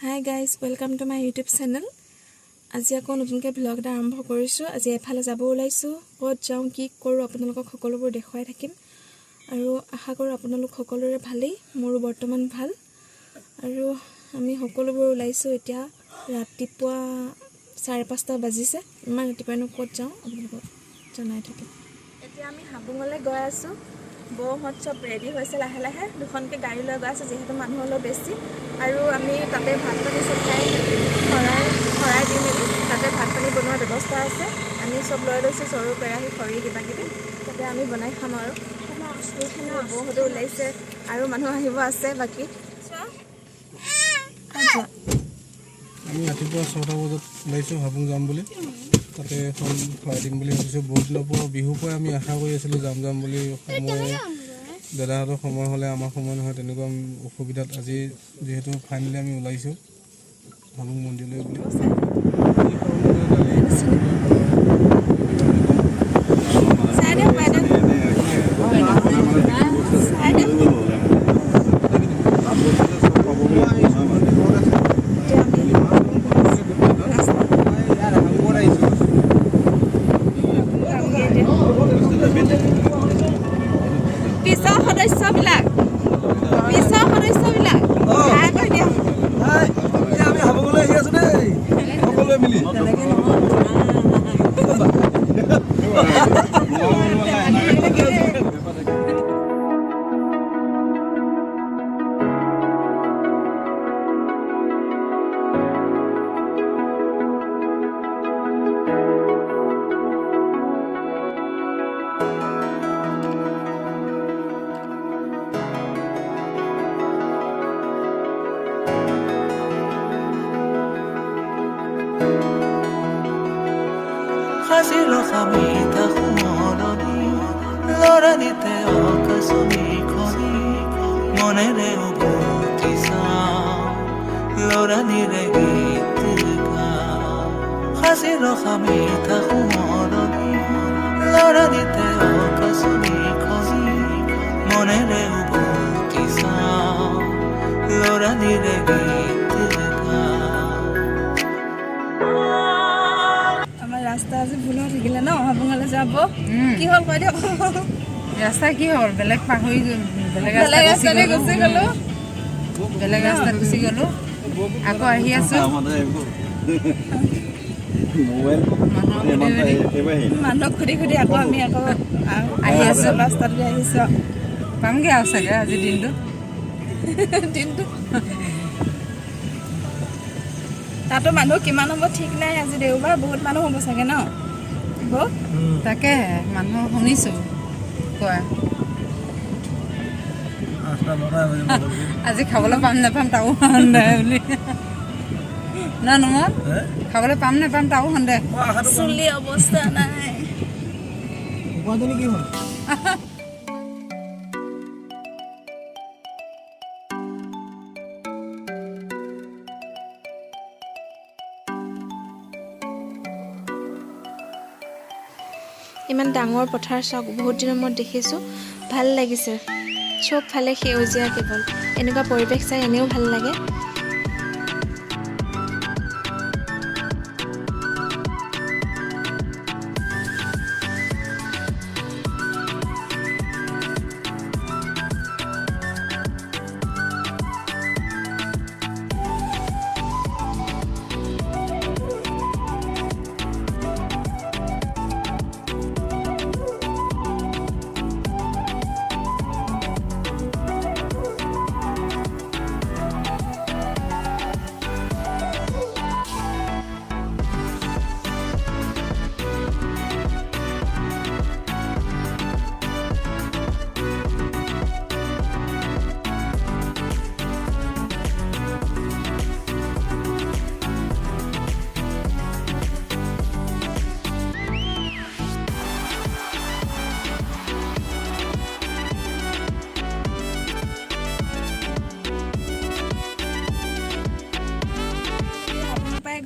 Hi guys, welcome to my YouTube channel. আজি আকৌ নতুনকৈ ব্লগ এটা আৰম্ভ কৰিছোঁ। আজি এফালে যাব ওলাইছোঁ। ক'ত যাওঁ কি কৰোঁ আপোনালোকক সকলোবোৰ দেখুৱাই থাকিম আৰু আশা কৰোঁ আপোনালোক সকলোৰে ভালেই, মোৰো বৰ্তমান ভাল। আৰু আমি সকলোবোৰ ওলাইছোঁ এতিয়া ৰাতিপুৱা 5:30 বাজিছে। ইমান ৰাতিপুৱানো ক'ত যাওঁ আপোনালোকক জনাই থাকিম। এতিয়া আমি হাবুঙলৈ গৈ আছোঁ। বৌহঁত চব ৰেডি হৈছে লাহে লাহে, দুখনকৈ গাড়ী লৈ গৈ আছে যিহেতু মানুহ অলপ বেছি। আৰু আমি তাতে ভাত পানী চব খাই শৰাই দি মেলি তাতে ভাত পানী বনোৱাৰ ব্যৱস্থা আছে। আমি চব লৈ লৈছোঁ চৰু কেৰাহী খৰি কিবাকিবি, তাতে আমি বনাই খাম আৰু বৌহঁতো ওলাইছে আৰু মানুহ আহিব আছে বাকী। আমি ৰাতিপুৱা 6টা বজাত ওলাইছোঁ হাবুং যাম বুলি, তাতে এখন খুৱাই দিম বুলি ভাবিছোঁ। বহুত দিনৰ পৰা বিহুৰ পৰাই আমি আশা কৰি আছিলোঁ যাম বুলি। সময় দাদাহঁতৰ সময় হ'লে আমাৰ সময় নহয়, তেনেকুৱা অসুবিধাত আজি যিহেতু ফাইনেলি আমি ওলাইছোঁ হাবুং মন্দিৰলৈ বুলি। Hazilo jamita humoroni, lora dite okasumi koni, monere ubutisa, lora dire gitika. Hazilo jamita humoroni, lora dite okasumi koni, monere ubutisa, lora dire gitika. ৰাস্তা আজি ভুল হৈ থাকিলে ন, হাবুঙলৈ যাব কি হ'ল কৈ দিয়ক। ৰাস্তা কি হ'ল, বেলেগ পাহৰি বেলেগ ৰাস্তাত গুচি গ'লো, আকৌ আহি আছো মানুহক সুধি আকৌ আমি আকৌ আহি আছো ৰাস্তাত আহিছো। পামগৈ আৰু চাগে আজি দিনটো তাতো মানুহ কিমান হ'ব ঠিক নাই, আজি দেওবাৰ বহুত মানুহ হ'ব চাগে ন। তাকে মানুহ শুনিছোঁ কোৱা, আজি খাবলৈ পাম নাপাম তাও সন্দেহ বুলি নহয়, খাবলৈ পাম নাপাম তাও সন্দেহ। চুলি অৱস্থা নাই। ইমান ডাঙৰ পথাৰ চাওক, বহুত দিনৰ মূৰত দেখিছোঁ, ভাল লাগিছে। চব ফালে সেউজীয়া, কেৱল এনেকুৱা পৰিৱেশ চাই এনেও ভাল লাগে।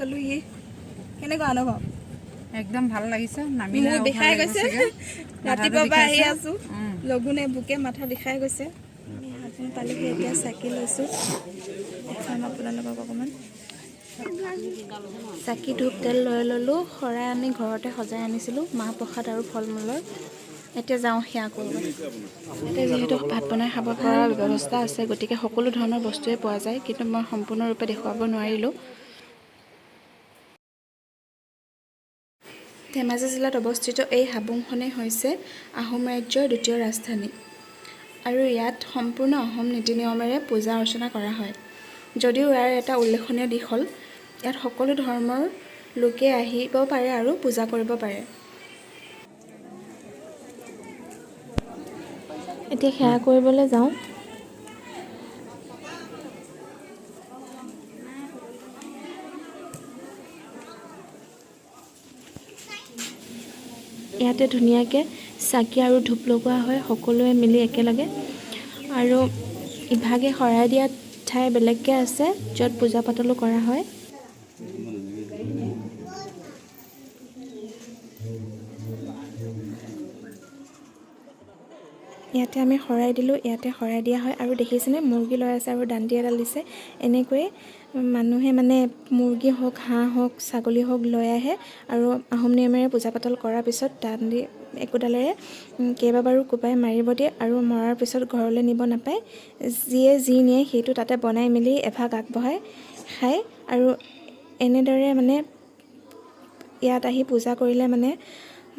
গ'লোহি, কেনেকুৱা অনুভৱ? একদম ভাল লাগিছে, নামিলে বিষাই গৈছে। ৰাতিপুৱা পৰা আহি আছো, লগুনে বুকে মাথা বিষাই গৈছে। আমি হাবুং পালোহি, এতিয়া চাকি লৈছোঁ। দেখুৱাম আপোনালোকক অকণমান। চাকি ধূপ তেল লৈ ল'লোঁ। শৰাই আমি ঘৰতে সজাই আনিছিলোঁ, মাহ প্ৰসাদ আৰু ফল মূলৰ। এতিয়া যাওঁ সেৱা কৰিবলৈ। ইয়াতে যিহেতু ভাত বনাই খাব পৰা ব্যৱস্থা আছে, গতিকে সকলো ধৰণৰ বস্তুৱে পোৱা যায়, কিন্তু মই সম্পূৰ্ণৰূপে দেখুৱাব নোৱাৰিলোঁ। ধেমাজি জিলাত অৱস্থিত এই হাবুংখনেই হৈছে আহোম ৰাজ্যৰ দ্বিতীয় ৰাজধানী আৰু ইয়াত সম্পূৰ্ণ আহোম নীতি নিয়মেৰে পূজা অৰ্চনা কৰা হয়। যদিও ইয়াৰ এটা উল্লেখনীয় দিশ হ'ল ইয়াত সকলো ধৰ্মৰ লোকে আহিব পাৰে আৰু পূজা কৰিব পাৰে। এতিয়া সেৱা কৰিবলৈ যাওঁ। ইয়াতে ধুনীয়াকৈ চাকি আৰু ধূপ লগোৱা হয় সকলোৱে মিলি একেলগে, আৰু ইভাগে শৰাই দিয়া ঠাই বেলেগকৈ আছে য'ত পূজা পাতলো কৰা হয়। ইয়াতে আমি শৰাই দিলোঁ, ইয়াতে শৰাই দিয়া হয়। আৰু দেখিছেনে মুৰ্গী লৈ আছে আৰু দাণ্টি এডাল দিছে। এনেকৈয়ে মানুহে মানে মুৰ্গী হওক, হাঁহ হওক, ছাগলী হওক লৈ আহে আৰু আহোম নিয়মেৰে পূজা পাতল কৰাৰ পিছত দাণ্ডি একোডালেৰে কেইবাবাৰো কোবাই মাৰিব দিয়ে আৰু মৰাৰ পিছত ঘৰলৈ নিব নাপায়। যিয়ে যি নিয়ে সেইটো তাতে বনাই মেলি এভাগ আগবঢ়াই খায়। আৰু এনেদৰে মানে ইয়াত আহি পূজা কৰিলে মানে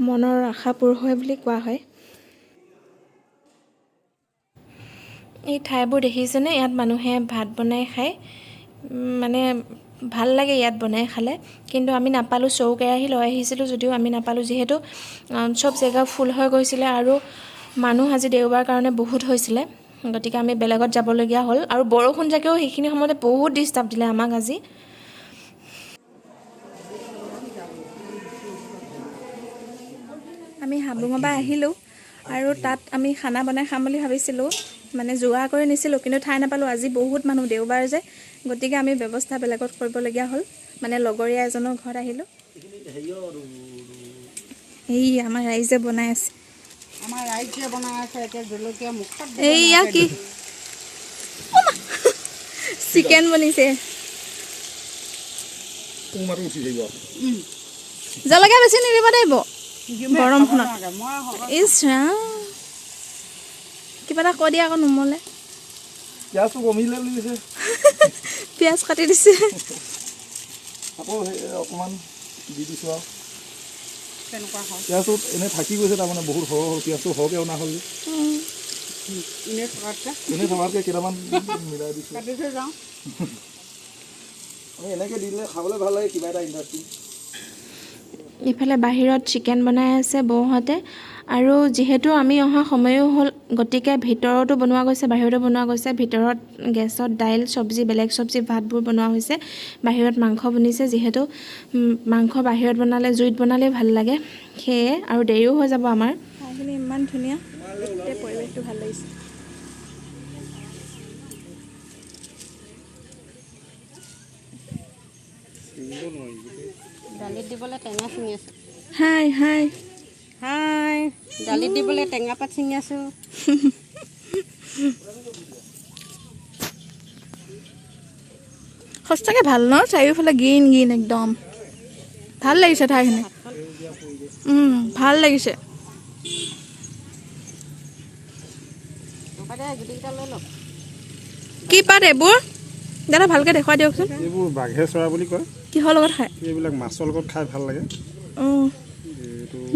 মনৰ আশা পূৰ হয় বুলি কোৱা হয়। এই ঠাইবোৰ দেখিছেনে, ইয়াত মানুহে ভাত বনাই খায়, মানে ভাল লাগে ইয়াত বনাই খালে। কিন্তু আমি নাপালোঁ, চৌকেৰাহী লৈ আহিছিলোঁ যদিও আমি নাপালোঁ, যিহেতু চব জেগা ফুল হৈ গৈছিলে আৰু মানুহ আজি দেওবাৰ কাৰণে বহুত হৈছিলে, গতিকে আমি বেলেগত যাবলগীয়া হ'ল। আৰু বৰষুণ জাকেও সেইখিনি সময়তে বহুত ডিষ্টাৰ্ব দিলে আমাক আজি। আমি হাবুঙৰ পৰা আহিলোঁ আৰু তাত আমি খানা বনাই খাম বুলি ভাবিছিলোঁ, মানে যোগাৰ কৰি নিছিলোঁ, কিন্তু ঠাই নাপালোঁ। আজি বহুত মানুহ, দেওবাৰ যে, গতিকে আমি ব্যৱস্থা বেলেগত কৰিবলগীয়া হ'ল। মানে লগৰীয়া এজনৰ ঘৰত আহিলোঁ। এই আমাৰ ৰাইজে বনাই আছে। এইয়া কি চিকেন বনিছে। জলকীয়া বেছি নিদিব দেই গৰমখনত। ইছ ৰাম, কিবা এটা কৈ দিয়া আকৌ নুমলে। পিঁয়াজ কাটি দিছে। পিঁয়াজটো এনেই থাকি গৈছে, তাৰমানে বহুত সৰহ হ'ল, পিঁয়াজটো সৰহকৈ অনা হ'ল। এনেই থকাতকৈ কেইটামান মিলাই দিছোঁ। আমি এনেকৈ দি দিলে খাবলৈ ভাল লাগে, কিবা এটা ইণ্টাৰেষ্টিং। ইফালে বাহিৰত চিকেন বনাই আছে বৌহঁতে, আৰু যিহেতু আমি অহা সময়ো হ'ল, গতিকে ভিতৰতো বনোৱা গৈছে, বাহিৰতো বনোৱা গৈছে। ভিতৰত গেছত দাইল, চব্জি, বেলেগ চব্জি, ভাতবোৰ বনোৱা হৈছে। বাহিৰত মাংস বনিছে, যিহেতু মাংস বাহিৰত বনালে, জুইত বনালেই ভাল লাগে, সেয়ে আৰু দেৰিও হৈ যাব আমাৰ। ঠাইখিনি ইমান ধুনীয়া, গোটেই পৰিৱেশটো ভাল লাগিছে। দালিত দিবলৈ টেঙা ছিঙি আছোঁ। হাই হাই হাই, দালিত দিবলৈ টেঙা পাত ছিঙি আছোঁ। সঁচাকৈ ভাল ন, চাৰিওফালে গ্ৰীণ গ্ৰীণ একদম ভাল লাগিছে ঠাইখিনি। ভাল লাগিছে। গুটিকেইটা লৈ লওক। কি পাত এইবোৰ দাদা, ভালকৈ দেখুৱাই দিয়কচোন। এইবোৰ বাঘে চৰা বুলি কয়। কিহৰ লগত খায়? এইবিলাক মাছৰ লগত খাই ভাল লাগে।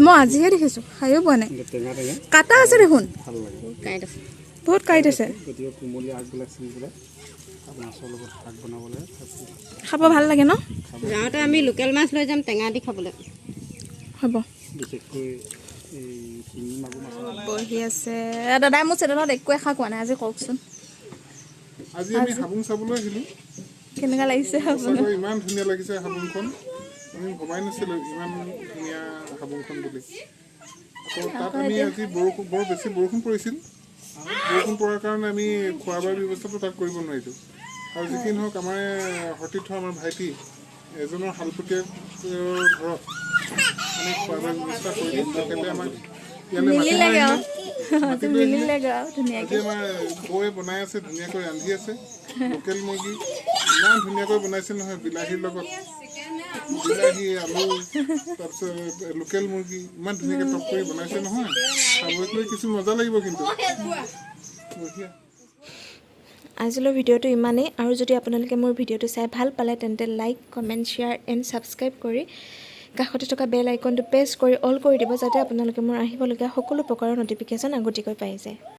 মই আজিহে দেখিছোঁ, খায়ো পোৱা নাই। টেঙা টেঙা কাটা আছে দেখোন, ভাল লাগে। কাঁইট আছে, বহুত কাঁইট আছে। গতিকে কোমলীয়া আগবিলাক ছিঙি পেলাই মাছৰ লগত শাক বনাবলৈ খাব ভাল লাগে ন? যাওঁতে আমি লোকেল মাছ লৈ যাম টেঙা দি খাবলৈ। হ'ব। বিশেষকৈ এই শিঙি মাগুৰ মাছ বহি আছে দাদাই। মোৰ চেনেলত একোৱে খা কোৱা নাই আজি, কওকচোন। আজি আমি হাবুং চাবলৈ আহিলোঁ। কেনেকুৱা লাগিছে? সঁচাকৈ ইমান ধুনীয়া লাগিছে হাবুংখন। আমি ভবাই নাছিলোঁ ইমান ধুনীয়া হাবুংখন বুলি। আকৌ তাত আমি আজি বৰ বেছি বৰষুণ পৰিছিল। বৰষুণ পৰাৰ কাৰণে আমি খোৱা বোৱাৰ ব্যৱস্থাটো তাত কৰিব নোৱাৰিলোঁ। আৰু যিখিনি হওক, আমাৰ সতীৰ্থ আমাৰ ভাইটি এজনৰ শালপতীয়াৰ ঘৰত আমি খোৱা বোৱাৰ ব্যৱস্থা কৰিলোঁ। তেখেতে আমাক ইয়ালৈ মাতি লৈ আহিলে। আজি আমাৰ বৌয়ে বনাই আছে, ধুনীয়াকৈ ৰান্ধি আছে। লোকেল মুৰ্গী, ইমান ধুনীয়াকৈ বনাইছে নহয় বিলাহীৰ লগত বিলাহী আলু তাৰপিছত লোকেল মুৰ্গী ইমান ধুনীয়াকৈ টপ কৰি বনাইছে নহয় খাবলৈ কিছু মজা লাগিব কিন্তু বঢ়িয়া আজিলৈ ভিডিঅ'টো ইমানেই আৰু যদি আপোনালোকে মোৰ ভিডিঅ'টো চাই ভাল পালে তেন্তে like comment share and subscribe কৰি কাষতে থকা বেল আইকনটো প্ৰেছ কৰি অল কৰি দিব যাতে আপোনালোকে মোৰ আহিবলগীয়া সকলো প্ৰকাৰৰ ন'টিফিকেশ্যন আগতীয়াকৈ পাই যায়